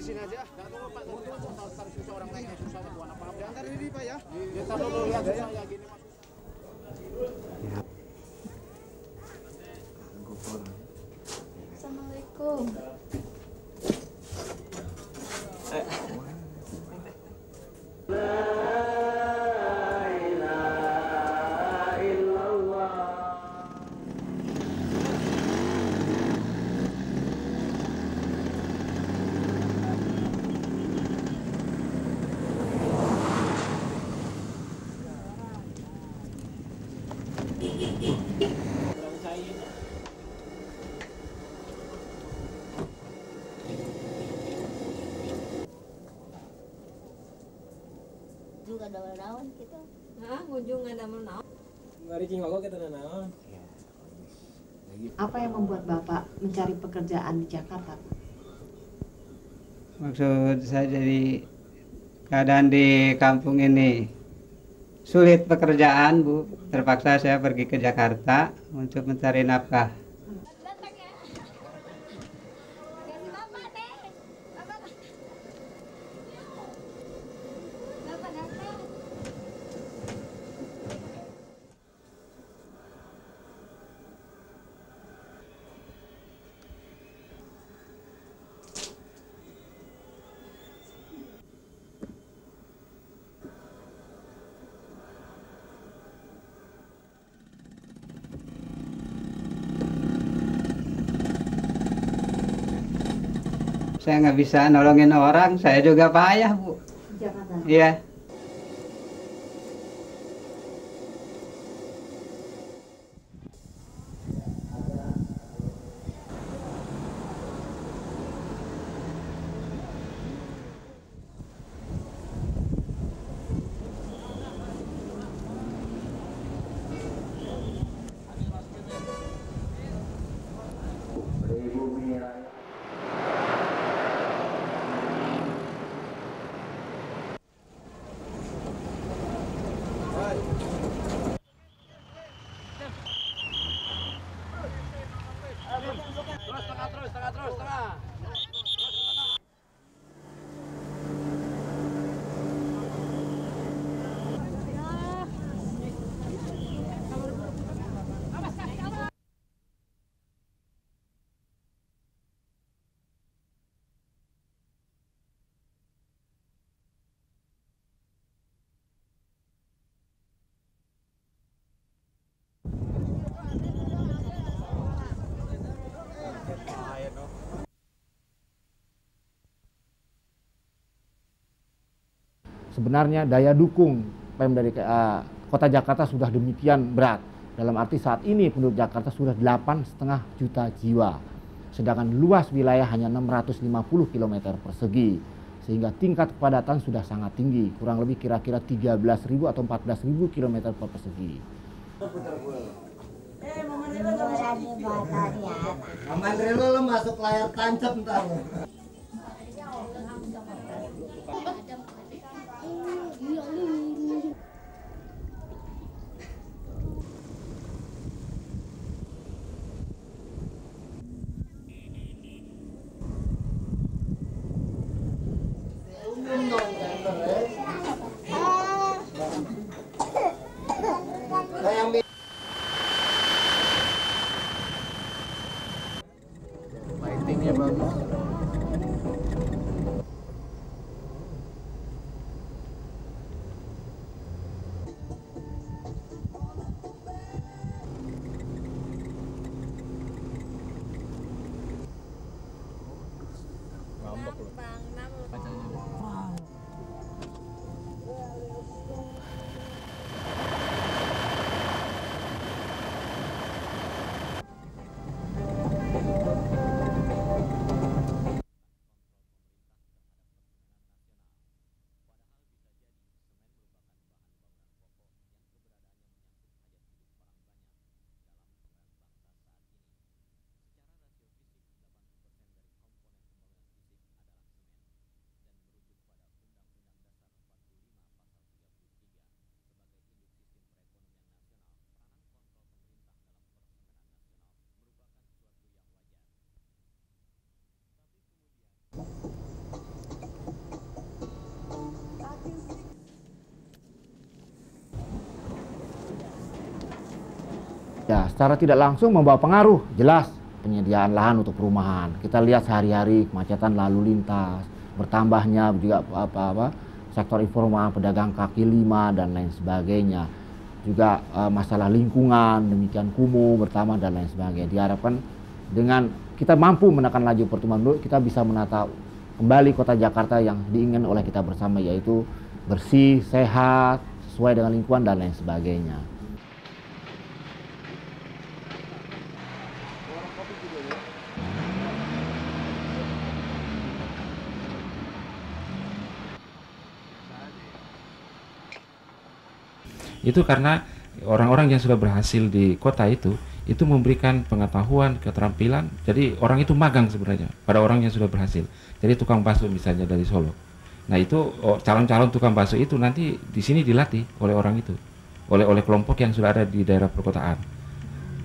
sini aja. Enggak tunggu Pak, taruh susah orang lainnya susah buat apa-apa. Antar ini Pak ya. Kita dulu lihat susah ya gini Mas. Assalamualaikum. Juga daun-daun gitu. Nah, kunjungan damel naon. Ngari cingoko kita naon. Apa yang membuat Bapak mencari pekerjaan di Jakarta? Maksud saya jadi keadaan di kampung ini sulit pekerjaan, Bu. Terpaksa saya pergi ke Jakarta untuk mencari nafkah. Saya nggak bisa nolongin orang, saya juga payah, Bu. Jakarta. Iya. Tengah. Sebenarnya daya dukung Pemda Kota Jakarta sudah demikian berat. Dalam arti saat ini penduduk Jakarta sudah 8,5 juta jiwa. Sedangkan luas wilayah hanya 650 km persegi. Sehingga tingkat kepadatan sudah sangat tinggi. Kurang lebih kira-kira 13.000 atau 14.000 km persegi. Aman Relo masuk layar tancap ntar. Lightingnya bagus. Ya, secara tidak langsung membawa pengaruh, jelas penyediaan lahan untuk perumahan. Kita lihat sehari-hari kemacetan lalu lintas, bertambahnya juga sektor informal, pedagang kaki lima dan lain sebagainya. Juga masalah lingkungan, demikian kumuh bertambah dan lain sebagainya. Diharapkan dengan kita mampu menekan laju pertumbuhan penduduk, kita bisa menata kembali kota Jakarta yang diinginkan oleh kita bersama, yaitu bersih, sehat, sesuai dengan lingkungan dan lain sebagainya. Itu karena orang-orang yang sudah berhasil di kota itu memberikan pengetahuan, keterampilan. Jadi orang itu magang sebenarnya pada orang yang sudah berhasil. Jadi tukang bakso misalnya dari Solo. Nah itu calon-calon tukang bakso itu nanti di sini dilatih oleh orang itu, oleh kelompok yang sudah ada di daerah perkotaan.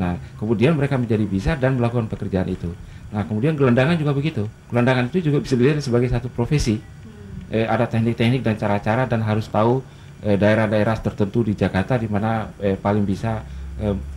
Nah kemudian mereka menjadi bisa dan melakukan pekerjaan itu. Nah kemudian gelandangan juga begitu. Gelandangan itu juga bisa dilihat sebagai satu profesi. Ada teknik-teknik dan cara-cara, dan harus tahu daerah-daerah tertentu di Jakarta di mana paling bisa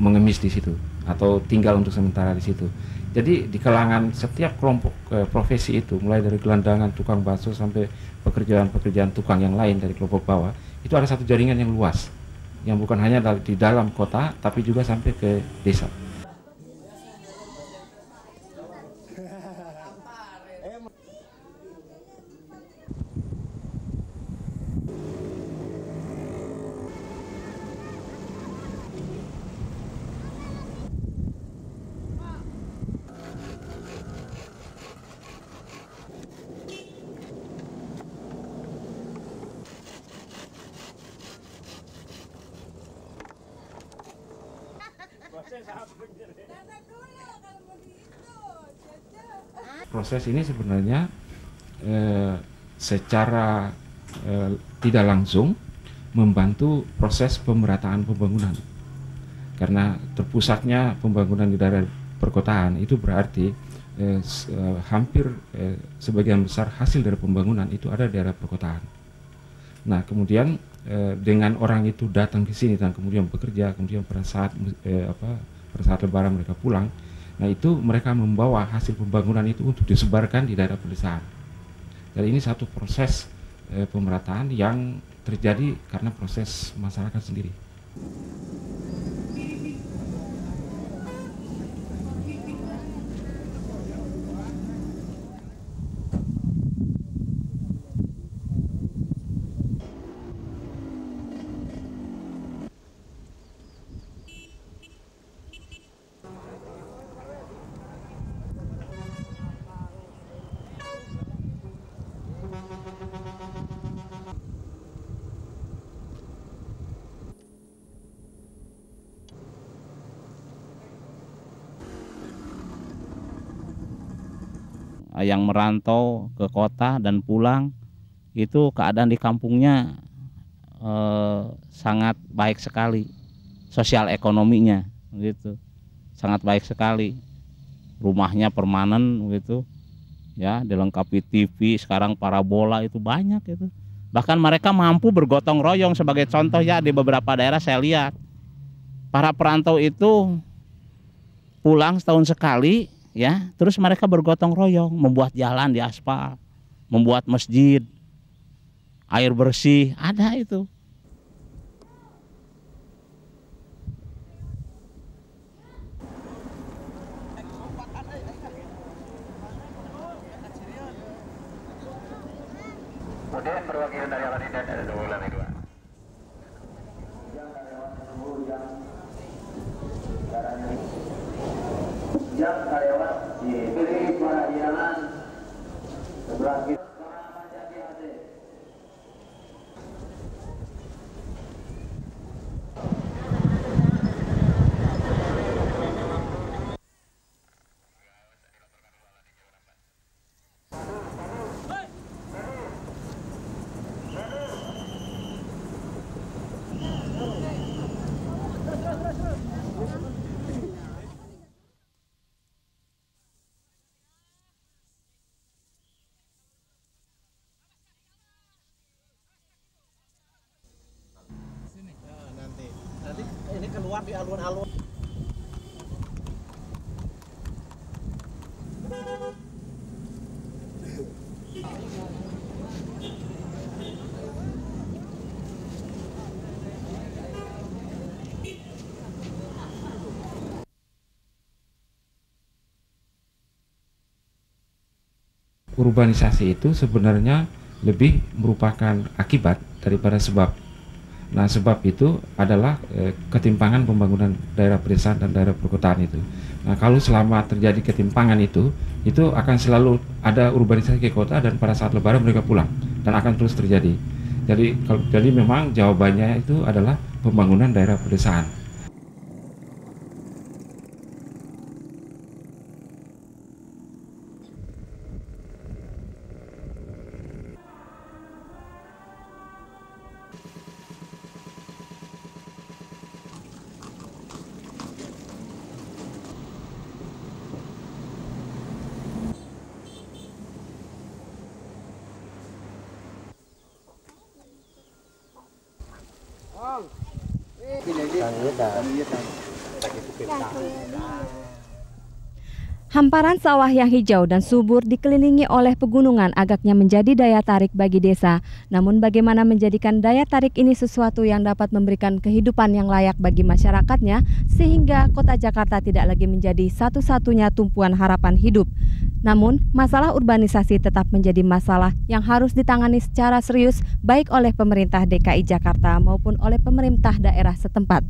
mengemis di situ atau tinggal untuk sementara di situ. Jadi di kalangan setiap kelompok profesi itu, mulai dari gelandangan, tukang bakso sampai pekerjaan-pekerjaan tukang yang lain dari kelompok bawah, itu ada satu jaringan yang luas, yang bukan hanya di dalam kota tapi juga sampai ke desa. Proses ini sebenarnya secara tidak langsung membantu proses pemerataan pembangunan, karena terpusatnya pembangunan di daerah perkotaan itu berarti hampir sebagian besar hasil dari pembangunan itu ada di daerah perkotaan. Nah kemudian dengan orang itu datang ke sini dan kemudian bekerja, kemudian pada saat lebaran mereka pulang, nah itu mereka membawa hasil pembangunan itu untuk disebarkan di daerah pedesaan. Dan ini satu proses pemerataan yang terjadi karena proses masyarakat sendiri. Yang merantau ke kota dan pulang, itu keadaan di kampungnya sangat baik sekali, sosial ekonominya gitu sangat baik sekali. Rumahnya permanen gitu ya, dilengkapi TV, sekarang parabola itu banyak itu. Bahkan mereka mampu bergotong royong. Sebagai contoh ya, di beberapa daerah saya lihat para perantau itu pulang setahun sekali ya, terus mereka bergotong royong membuat jalan di aspal, membuat masjid, air bersih, ada itu. Kemudian perwakilan dari Aladin ada dua lantai dua. Yang karyawan diberi pelayanan sebelah kiri. Nanti ini keluar di alun-alun. urbanisasi itu sebenarnya lebih merupakan akibat daripada sebab. Nah, sebab itu adalah ketimpangan pembangunan daerah pedesaan dan daerah perkotaan itu. Nah, kalau selama terjadi ketimpangan itu akan selalu ada urbanisasi ke kota dan pada saat lebaran mereka pulang dan akan terus terjadi. Jadi memang jawabannya itu adalah pembangunan daerah pedesaan. Hamparan sawah yang hijau dan subur dikelilingi oleh pegunungan agaknya menjadi daya tarik bagi desa. Namun bagaimana menjadikan daya tarik ini sesuatu yang dapat memberikan kehidupan yang layak bagi masyarakatnya sehingga kota Jakarta tidak lagi menjadi satu-satunya tumpuan harapan hidup. Namun masalah urbanisasi tetap menjadi masalah yang harus ditangani secara serius baik oleh pemerintah DKI Jakarta maupun oleh pemerintah daerah setempat.